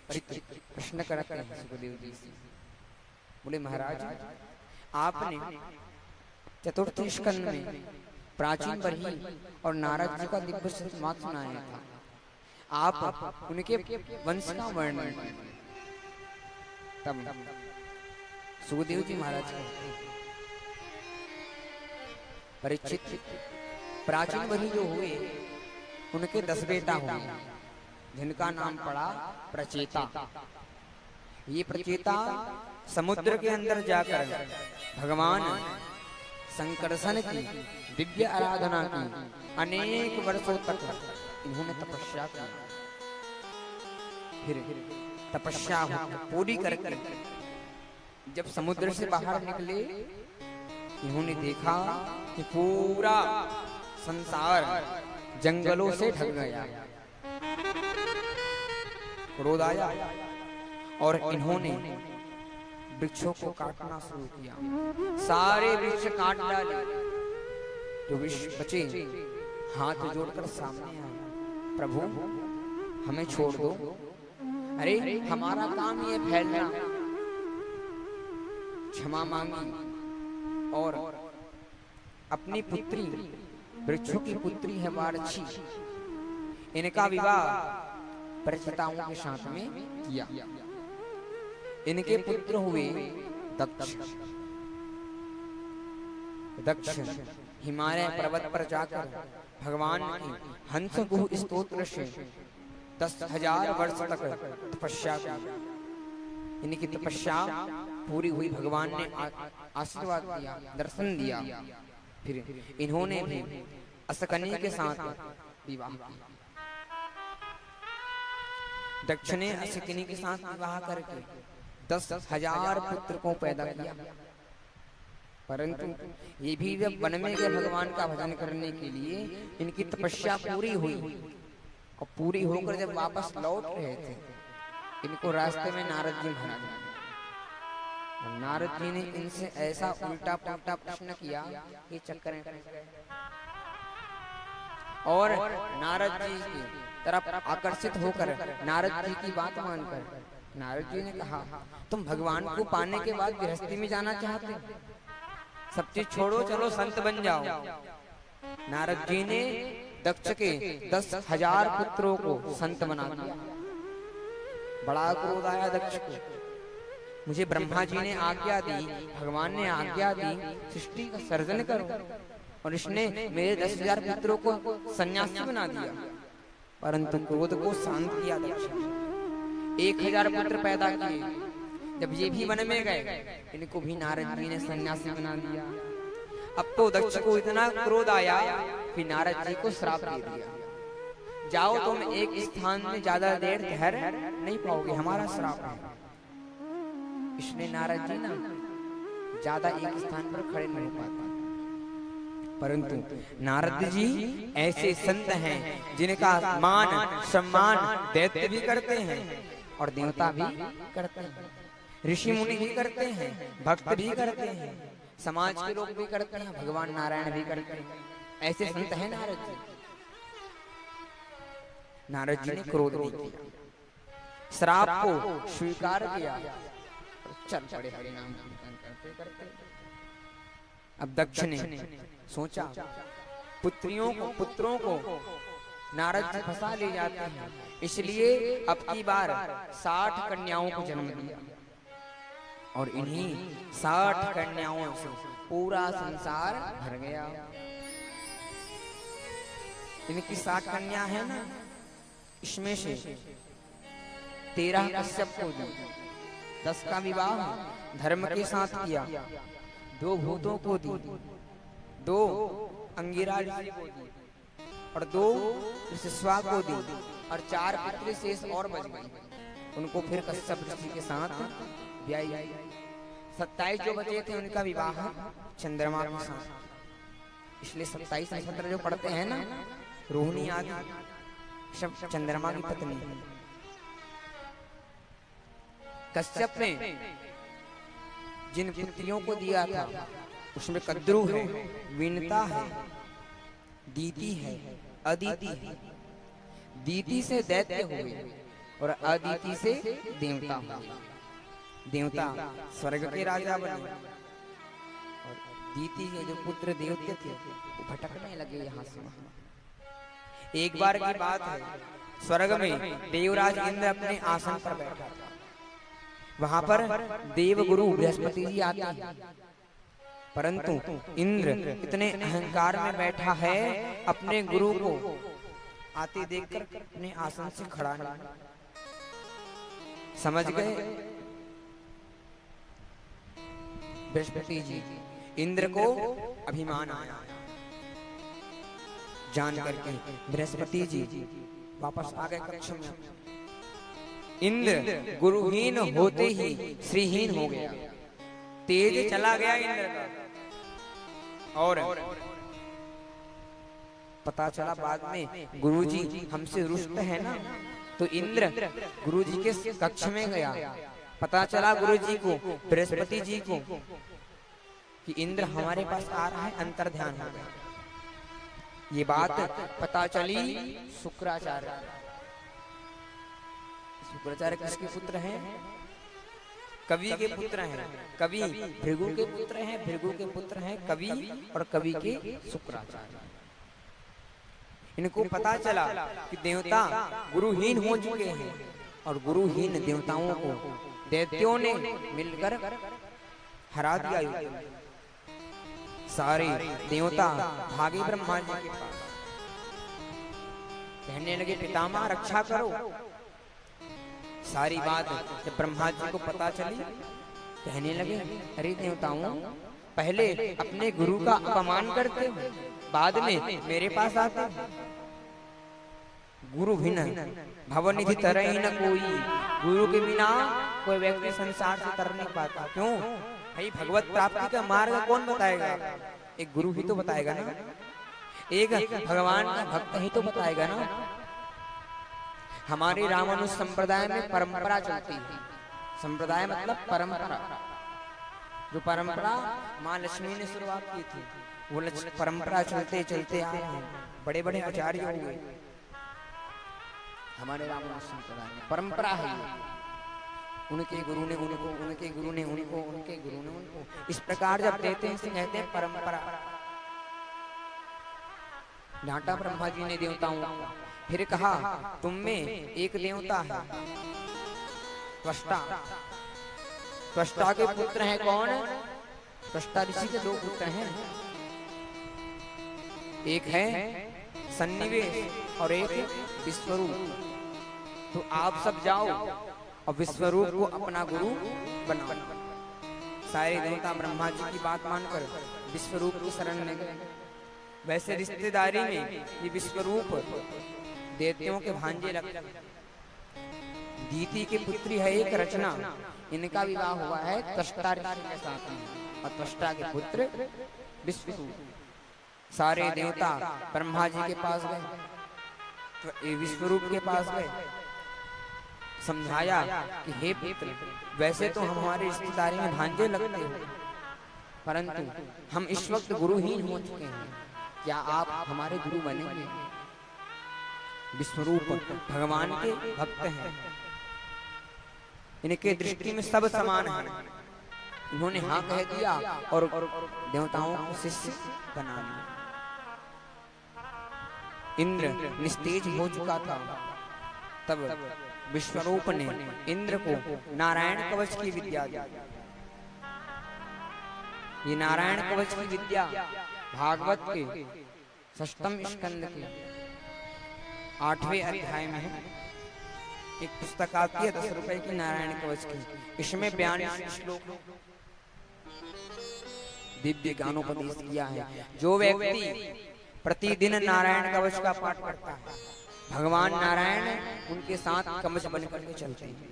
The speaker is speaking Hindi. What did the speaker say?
परीक्षित प्रश्न करते हैं सुखदेव जी से। बोले महाराज, आपने चतुर्थ स्कंद में प्राचीन बरही और नारद जी का दिव्य संवाद सुनाया था, आप उनके वंश का वर्णन। तब सुखदेव जी महाराज कहते हैं, परीक्षित, प्राचीन बरही जो हुए उनके 10 बेटा हुए, जिनका नाम पड़ा प्रचेता। ये प्रचेता समुद्र के अंदर जाकर भगवान संकर्षण की दिव्य आराधना की, अनेक वर्षों तक इन्होंने तपस्या की। फिर तपस्या पूरी करके जब समुद्र से बाहर निकले, इन्होंने देखा कि पूरा संसार जंगलों से ढक गया। क्रोध आया और इन्होंने वृक्षों को काटना शुरू किया। सारे वृक्ष काट डाले। जो वृक्ष बचे हाथ जोड़कर सामने आए, प्रभु हमें छोड़ दो, अरे हमारा काम ये फैलना। क्षमा मांगी और अपनी पुत्री, वृक्षों की पुत्री है वारछी, इनका विवाह प्रचेताओं के साथ में किया। इनके पुत्र हुए दक्ष। दक्ष हिमालय पर्वत पर जाकर भगवान की हंस गुह स्तोत्र से 10,000 वर्ष तक तपस्या की। इनकी तपस्या पूरी हुई, भगवान ने आशीर्वाद दिया, दर्शन दिया। फिर इन्होंने भी असकनी के साथ विवाह किया। दक्ष ने असकनी के साथ विवाह करके 10,000 पुत्र को पैदा किया। परंतु ये भी जब वन में गए भगवान का भजन करने के लिए, इनकी तपस्या पूरी हुई और पूरी होकर जब वापस लौट रहे थे, इनको रास्ते में नारद जी मिला। नारद जी ने इनसे ऐसा उल्टा पुल्टा प्रश्न किया कि चक्कर में फंस गए। और नारद जी की तरफ आकर्षित होकर नारद जी की बात मानकर नारद जी ने कहा, तुम भगवान को पाने के बाद गृहस्थी में जाना चाहते, सब चीज छोड़ो, चलो संत बन जाओ। नारद जी ने दक्ष के 10,000 पुत्रों को संत बना दिया। बड़ा क्रोध आया दक्ष को। मुझे ब्रह्मा जी ने आज्ञा दी, भगवान ने आज्ञा दी, सृष्टि का सर्जन करो, और इसने मेरे 10,000 पुत्रों को सन्यासी बना दिया। परंतु क्रोध को शांत किया दक्ष। 1,000 पुत्र पैदा किए। जब ये भी वन में गए, इनको भी नारद जी ने सन्यासी बना दिया। अब तो दक्ष को इतना क्रोध आया कि नारद जी को श्राप दे दिया, जाओ तुम एक स्थान में ज्यादा देर ठहर नहीं पाओगे, हमारा श्राप है। इसलिए नारद जी ना ज्यादा एक स्थान पर खड़े नहीं पाते। परंतु नारद जी ऐसे संत हैं जिनका मान सम्मान दैत्य भी करते हैं और देवता भी करते हैं, ऋषि मुनि भी करते हैं, भक्त भी करते हैं, समाज के लोग भी करते हैं, भगवान नारायण भी करते हैं। ऐसे संत हैं नारद जी। नारद जी ने क्रोध नहीं किया, श्राप को स्वीकार किया, चल पड़े हरि नाम कीर्तन करते करते। अब दक्ष ने सोचा पुत्रों को नारद जी फंसा ले जाते हैं, इसलिए अब की बार 60 कन्याओं को जन्म दिया। और इन्हीं 60 कन्याओं से पूरा संसार भर गया। इनकी 60 कन्या है ना, इसमें से 13 कश्यप को दी, 10 का विवाह धर्म के साथ किया, 2 भूतों को दी, 2 अंगिरा ऋषि को दी और 2 शिशुआ को दी, और 4 पुत्र शेष और बच गई। उनको फिर कश्यप ऋषि के साथ ब्याही। 27 जो बचे थे उनका विवाह चंद्रमा के साथ। इसलिए 27 नक्षत्र जो पढ़ते हैं ना, रोहिणी आदि सब चंद्रमा की पत्नी है। कश्यप ने जिन पुत्रियों को दिया था उसमें कद्रु है, विनता है, दीति है, अदिति है। दीति से दैत्य हुए और अदिति से देवता हुए। देवता स्वर्ग के राजा बने और दीति के जो पुत्र देवते थे वो भटकने लगे यहाँ से वहां। एक बार की बात है, स्वर्ग में देवराज इंद्र अपने आसन पर बैठा था। वहां पर देवगुरु बृहस्पति जी आते हैं, परंतु इंद्र इतने अहंकार में बैठा है, अपने गुरु को आते देखकर अपने आसन से खड़ा नहीं। समझ गए बृहस्पति जी, इंद्र को अभिमान आया। जान करके बृहस्पति जी वापस आ गए कक्ष में। इंद्र गुरुहीन होते ही श्रीहीन हो गया, तेज चला गया इंद्र का। और पता चला बाद में गुरुजी हमसे रुष्ट है ना, तो इंद्र गुरुजी के कक्ष में गया। पता चला गुरुजी को, बृहस्पति जी को, कि इंद्र हमारे पास आ रहा है, अंतर ध्यान हो गया। ये बात पता चली शुक्राचार्य। शुक्राचार्य किसके पुत्र हैं? कवि के पुत्र हैं। कवि भृगु के पुत्र हैं, भृगु के पुत्र हैं कवि, और कवि के शुक्राचार्य। इनको पता चला कि देवता गुरुहीन हो चुके हैं, और गुरुहीन देवताओं को दैत्यों ने मिलकर हरा दिया। सारे देवता भागे ब्रह्मा जी के पास, कहने लगे पितामह रक्षा करो। सारी बात जब ब्रह्मा जी को पता चली, कहने लगे अरे देवताओं, पहले अपने गुरु का अपमान करते हो, बाद में मेरे पास आते हो। गुरु बिना भवनिधि तरह ही न कोई, गुरु के बिना कोई व्यक्ति संसार से तर नहीं पाता। क्यों भाई? भगवत प्राप्ति का मार्ग कौन बताएगा? एक गुरु ही तो बताएगा ना, एक भगवान का भक्त ही तो बताएगा ना। हमारे रामानुज संप्रदाय में परंपरा चलती है। संप्रदाय मतलब परंपरा। जो परंपरा माँ लक्ष्मी ने शुरुआत की थी, वो परंपरा चलते चलते आए हैं। बड़े बड़े आचार्य हुए हमारे रामानुज संप्रदाय में। परंपरा है, उनके गुरु ने उनको, उनके गुरु ने उनको, उनके गुरु ने उनको, इस प्रकार जब देते हैं कहते हैं परंपरा। डांटा ब्रह्मा जी ने देवताओं को, फिर कहा तुम में एक देवता है त्वष्टा। त्वष्टा के पुत्र हैं कौन? त्वष्टा ऋषि के दो पुत्र हैं, एक है सन्निवेश और एक विश्वरूप। तो आप सब जाओ और विश्वरूप को अपना गुरु बनाओ। सारे देवता ब्रह्मा जी की बात मानकर विश्वरूप की शरण में गए। वैसे रिश्तेदारी में ये विश्वरूप देवताओं के भांजे लगते। दीति की पुत्री है एक रचना, इनका विवाह हुआ है त्वष्टा ऋषि के साथ में, और त्वष्टा के पुत्र विश्वरूप। सारे देवता ब्रह्मा जी के पास गए, तो विश्वरूप के पास गए, समझाया कि हे पुत्र, वैसे तो हम हमारी रिश्तेदारी में भांजे लगते हो, परंतु हम इस वक्त गुरुहीन हो चुके हैं, क्या आप हमारे गुरु बनेंगे? विश्वरूप भगवान के भक्त हैं, इनके दृष्टि में सब समान है। इन्होंने हाँ कह दिया और देवताओं को शिष्य बना लिया। इंद्र निस्तेज हो चुका था, तब विश्वरूप ने इंद्र को नारायण कवच की विद्या दी। ये नारायण कवच की विद्या भागवत के 6वें स्कंद के 8वें अध्याय में है। एक पुस्तक आती है 10 रुपए की, नारायण कवच की। इसमें 42 श्लोक दिव्य ज्ञानोपदेश किया है। जो व्यक्ति प्रतिदिन नारायण कवच का पाठ करता है, भगवान नारायण उनके साथ कवच बनकर के चलते हैं।